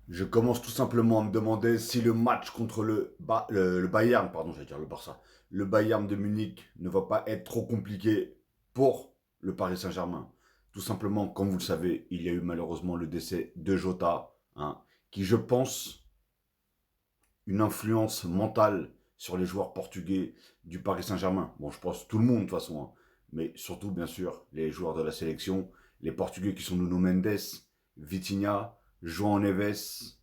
Je commence tout simplement à me demander si le match contre le Bayern, pardon, j'allais dire le Barça, le Bayern de Munich ne va pas être trop compliqué pour le Paris Saint-Germain. Tout simplement, comme vous le savez, il y a eu malheureusement le décès de Jota, hein, qui, je pense, une influence mentale sur les joueurs portugais du Paris Saint-Germain. Bon, je pense tout le monde de toute façon, hein, mais surtout, bien sûr, les joueurs de la sélection, les Portugais qui sont Nuno Mendes, Vitinha, João Neves,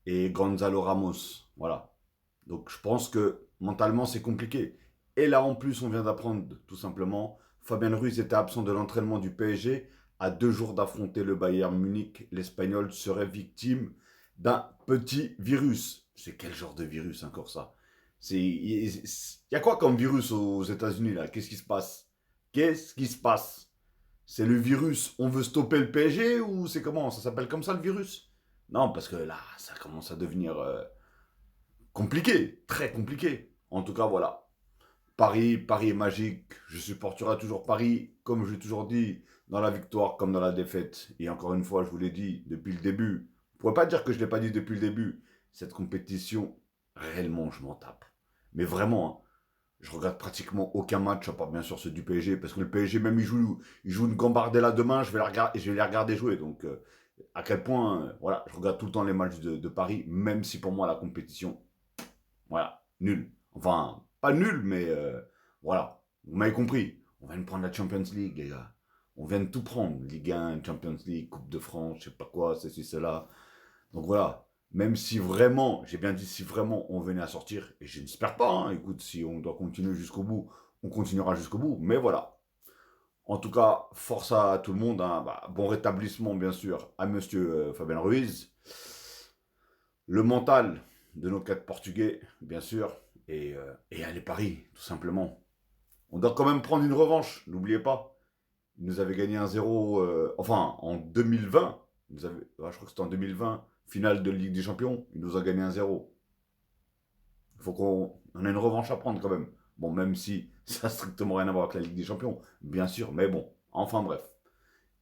et Gonzalo Ramos. Voilà. Donc je pense que mentalement c'est compliqué. Et là en plus on vient d'apprendre tout simplement, Fabien Ruiz était absent de l'entraînement du PSG à 2 jours d'affronter le Bayern Munich. L'Espagnol serait victime d'un petit virus. C'est quel genre de virus encore ça? Il y a quoi comme virus aux États-Unis là? Qu'est-ce qui se passe? Qu'est-ce qui se passe? C'est le virus, on veut stopper le PSG ou c'est comment? Ça s'appelle comme ça le virus? Non, parce que là, ça commence à devenir compliqué, très compliqué. En tout cas, voilà. Paris est magique. Je supporterai toujours Paris, comme je l'ai toujours dit, dans la victoire comme dans la défaite. Et encore une fois, je vous l'ai dit depuis le début. Vous ne pouvez pas dire que je ne l'ai pas dit depuis le début. Cette compétition, réellement, je m'en tape. Mais vraiment, hein, je regarde pratiquement aucun match, à part bien sûr ceux du PSG, parce que le PSG, même il joue une Gambardella demain, je vais les regarder jouer. Donc, à quel point, voilà, je regarde tout le temps les matchs de Paris, même si pour moi la compétition, voilà, nul. Enfin, pas nul, mais voilà, vous m'avez compris. On vient de prendre la Champions League, les gars. On vient de tout prendre. Ligue 1, Champions League, Coupe de France, je sais pas quoi, ceci, cela. Donc voilà, même si vraiment, j'ai bien dit si vraiment on venait à sortir, et je n'espère pas, hein, écoute, si on doit continuer jusqu'au bout, on continuera jusqu'au bout, mais voilà. En tout cas, force à tout le monde, hein. Bah, bon rétablissement bien sûr à monsieur Fabien Ruiz. Le mental de nos 4 Portugais, bien sûr, et à les paris, tout simplement. On doit quand même prendre une revanche, n'oubliez pas. Il nous avait gagné 1-0, enfin en 2020, je crois que c'était en 2020, finale de Ligue des Champions, il nous a gagné 1-0. Il faut qu'on ait une revanche à prendre quand même. Bon, même si ça n'a strictement rien à voir avec la Ligue des Champions, bien sûr, mais bon, enfin bref.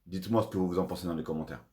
Dites-moi ce que vous en pensez dans les commentaires.